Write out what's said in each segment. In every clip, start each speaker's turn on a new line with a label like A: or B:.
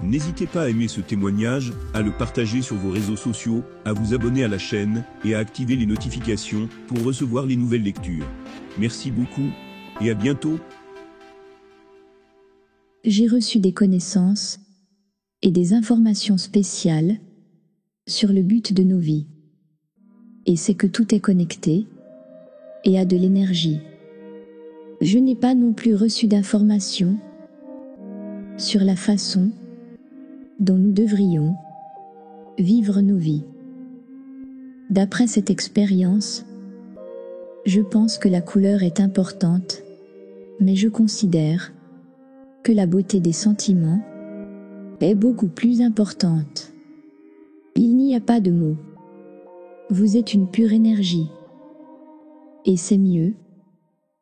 A: N'hésitez pas à aimer ce témoignage, à le partager sur vos réseaux sociaux, à vous abonner à la chaîne et à activer les notifications pour recevoir les nouvelles lectures. Merci beaucoup et à bientôt.
B: J'ai reçu des connaissances et des informations spéciales sur le but de nos vies. Et c'est que tout est connecté et a de l'énergie. Je n'ai pas non plus reçu d'informations sur la façon dont nous devrions vivre nos vies. D'après cette expérience, je pense que la couleur est importante, mais je considère que la beauté des sentiments est beaucoup plus importante. Il n'y a pas de mots. Vous êtes une pure énergie. Et c'est mieux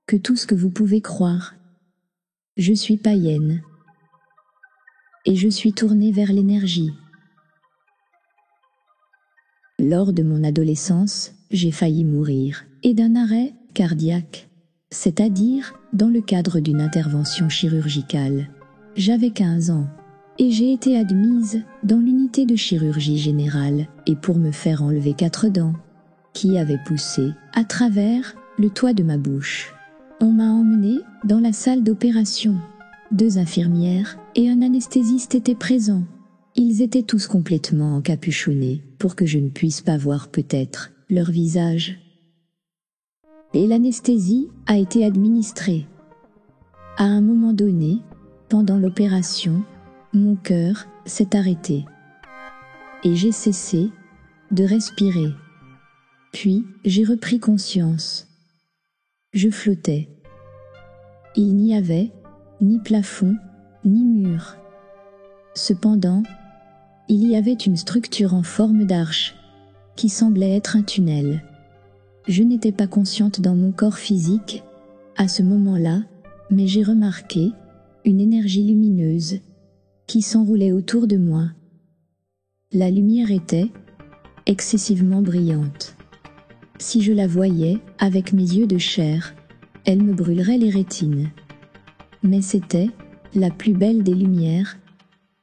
B: que tout ce que vous pouvez croire. Je suis païenne. Et je suis tournée vers l'énergie. Lors de mon adolescence, j'ai failli mourir, et d'un arrêt cardiaque, c'est-à-dire dans le cadre d'une intervention chirurgicale. J'avais 15 ans, et j'ai été admise dans l'unité de chirurgie générale, et pour me faire enlever 4 dents, qui avaient poussé à travers le toit de ma bouche. On m'a emmenée dans la salle d'opération. 2 infirmières et un anesthésiste étaient présents. Ils étaient tous complètement encapuchonnés pour que je ne puisse pas voir peut-être leur visage. Et l'anesthésie a été administrée. À un moment donné, pendant l'opération, mon cœur s'est arrêté. Et j'ai cessé de respirer. Puis j'ai repris conscience. Je flottais. Il n'y avait ni plafond, ni mur. Cependant, il y avait une structure en forme d'arche, qui semblait être un tunnel. Je n'étais pas consciente dans mon corps physique, à ce moment-là, mais j'ai remarqué une énergie lumineuse, qui s'enroulait autour de moi. La lumière était excessivement brillante. Si je la voyais avec mes yeux de chair, elle me brûlerait les rétines. Mais c'était la plus belle des lumières,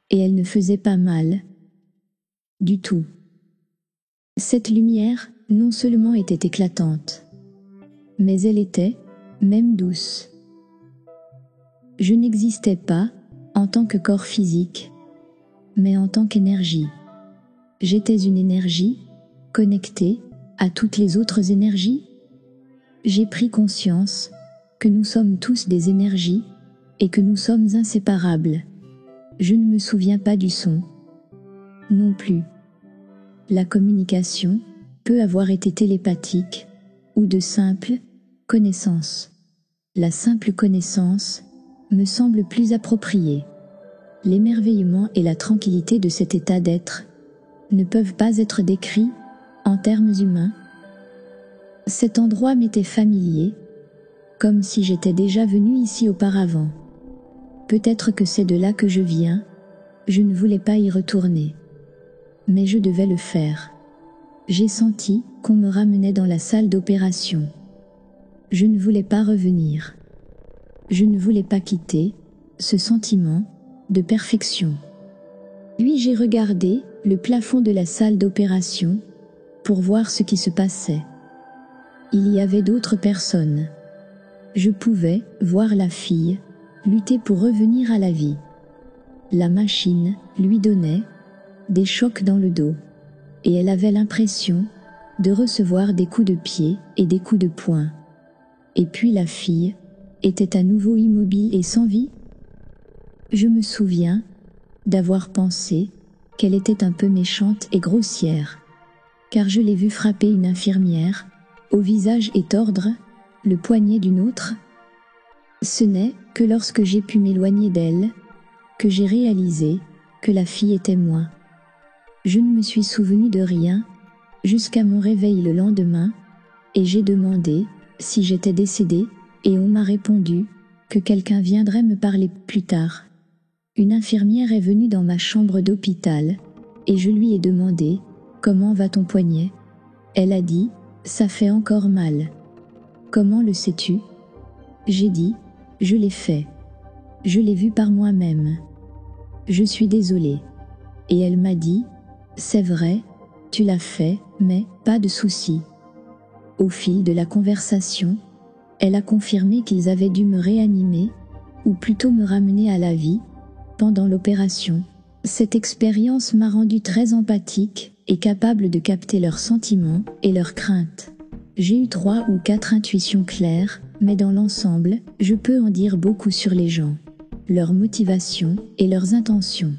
B: et elle ne faisait pas mal du tout. Cette lumière non seulement était éclatante, mais elle était même douce. Je n'existais pas en tant que corps physique, mais en tant qu'énergie. J'étais une énergie connectée à toutes les autres énergies. J'ai pris conscience que nous sommes tous des énergies et que nous sommes inséparables. Je ne me souviens pas du son. Non plus. La communication peut avoir été télépathique ou de simple connaissance. La simple connaissance me semble plus appropriée. L'émerveillement et la tranquillité de cet état d'être ne peuvent pas être décrits en termes humains. Cet endroit m'était familier, comme si j'étais déjà venue ici auparavant. Peut-être que c'est de là que je viens, je ne voulais pas y retourner. Mais je devais le faire. J'ai senti qu'on me ramenait dans la salle d'opération. Je ne voulais pas revenir. Je ne voulais pas quitter ce sentiment de perfection. Puis j'ai regardé le plafond de la salle d'opération pour voir ce qui se passait. Il y avait d'autres personnes. Je pouvais voir la fille lutter pour revenir à la vie. La machine lui donnait des chocs dans le dos, et elle avait l'impression de recevoir des coups de pied et des coups de poing. Et puis la fille était à nouveau immobile et sans vie. Je me souviens d'avoir pensé qu'elle était un peu méchante et grossière, car je l'ai vue frapper une infirmière au visage et tordre le poignet d'une autre. Ce n'est que lorsque j'ai pu m'éloigner d'elle que j'ai réalisé que la fille était moi. Je ne me suis souvenu de rien jusqu'à mon réveil le lendemain, et j'ai demandé si j'étais décédée, et on m'a répondu que quelqu'un viendrait me parler plus tard. Une infirmière est venue dans ma chambre d'hôpital, et je lui ai demandé « Comment va ton poignet ?» Elle a dit « Ça fait encore mal. » « Comment le sais-tu » J'ai dit « Je l'ai fait. Je l'ai vu par moi-même. » Je suis désolée. Et elle m'a dit, c'est vrai, tu l'as fait, mais pas de souci. Au fil de la conversation, elle a confirmé qu'ils avaient dû me réanimer, ou plutôt me ramener à la vie, pendant l'opération. Cette expérience m'a rendue très empathique et capable de capter leurs sentiments et leurs craintes. J'ai eu 3 ou 4 intuitions claires, mais dans l'ensemble, je peux en dire beaucoup sur les gens, leurs motivations et leurs intentions.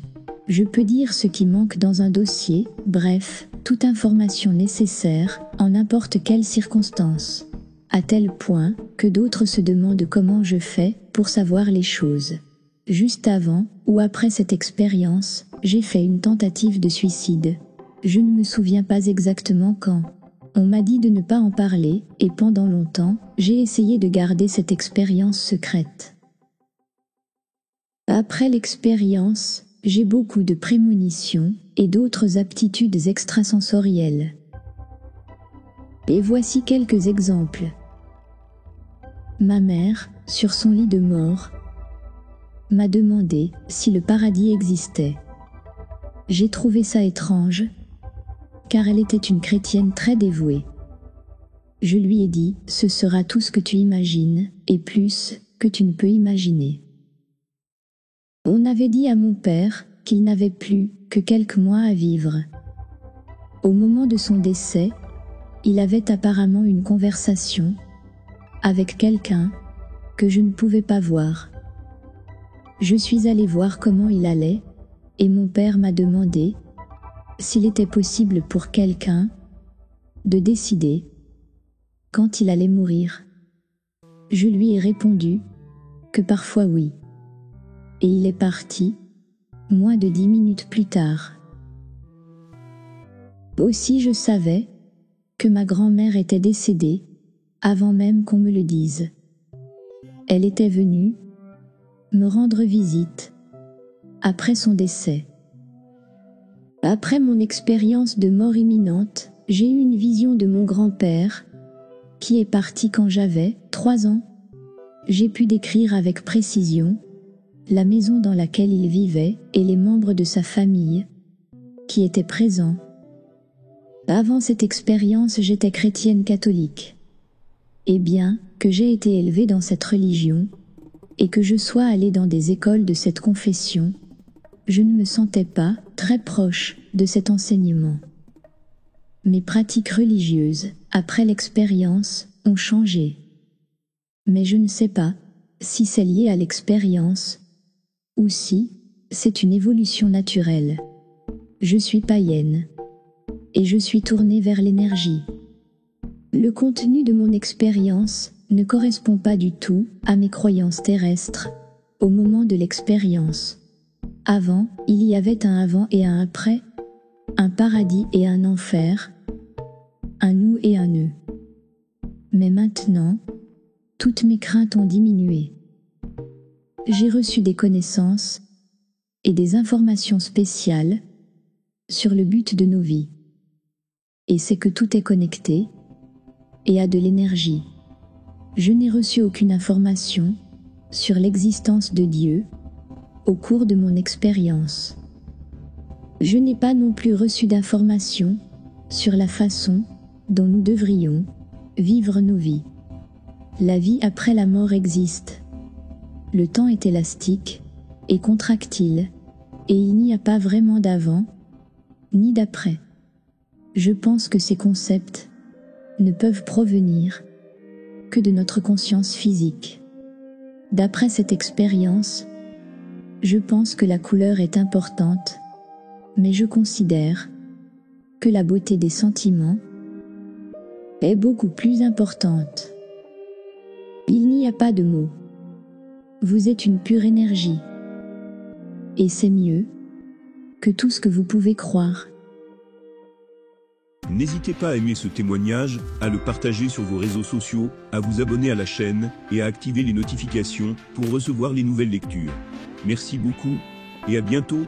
B: Je peux dire ce qui manque dans un dossier, bref, toute information nécessaire, en n'importe quelle circonstance. À tel point que d'autres se demandent comment je fais pour savoir les choses. Juste avant ou après cette expérience, j'ai fait une tentative de suicide. Je ne me souviens pas exactement quand. On m'a dit de ne pas en parler, et pendant longtemps, j'ai essayé de garder cette expérience secrète. Après l'expérience, j'ai beaucoup de prémonitions et d'autres aptitudes extrasensorielles. Et voici quelques exemples. Ma mère, sur son lit de mort, m'a demandé si le paradis existait. J'ai trouvé ça étrange, car elle était une chrétienne très dévouée. Je lui ai dit, ce sera tout ce que tu imagines, et plus que tu ne peux imaginer. On avait dit à mon père qu'il n'avait plus que quelques mois à vivre. Au moment de son décès, il avait apparemment une conversation avec quelqu'un que je ne pouvais pas voir. Je suis allée voir comment il allait, et mon père m'a demandé s'il était possible pour quelqu'un de décider quand il allait mourir. Je lui ai répondu que parfois oui. Et il est parti, moins de 10 minutes plus tard. Aussi je savais que ma grand-mère était décédée avant même qu'on me le dise. Elle était venue me rendre visite après son décès. Après mon expérience de mort imminente, j'ai eu une vision de mon grand-père qui est parti quand j'avais 3 ans. J'ai pu décrire avec précision la maison dans laquelle il vivait et les membres de sa famille qui étaient présents. Avant cette expérience, j'étais chrétienne catholique. Et bien que j'ai été élevée dans cette religion et que je sois allée dans des écoles de cette confession, je ne me sentais pas très proche de cet enseignement. Mes pratiques religieuses, après l'expérience, ont changé. Mais je ne sais pas si c'est lié à l'expérience ou si c'est une évolution naturelle. Je suis païenne et je suis tournée vers l'énergie. Le contenu de mon expérience ne correspond pas du tout à mes croyances terrestres au moment de l'expérience. Avant, il y avait un avant et un après, un paradis et un enfer, un nous et un eux. Mais maintenant, toutes mes craintes ont diminué. J'ai reçu des connaissances et des informations spéciales sur le but de nos vies. Et c'est que tout est connecté et a de l'énergie. Je n'ai reçu aucune information sur l'existence de Dieu au cours de mon expérience. Je n'ai pas non plus reçu d'informations sur la façon dont nous devrions vivre nos vies. La vie après la mort existe. Le temps est élastique et contractile, et il n'y a pas vraiment d'avant ni d'après. Je pense que ces concepts ne peuvent provenir que de notre conscience physique. D'après cette expérience, je pense que la couleur est importante, mais je considère que la beauté des sentiments est beaucoup plus importante. Il n'y a pas de mots. Vous êtes une pure énergie. Et c'est mieux que tout ce que vous pouvez croire.
A: N'hésitez pas à aimer ce témoignage, à le partager sur vos réseaux sociaux, à vous abonner à la chaîne et à activer les notifications pour recevoir les nouvelles lectures. Merci beaucoup et à bientôt.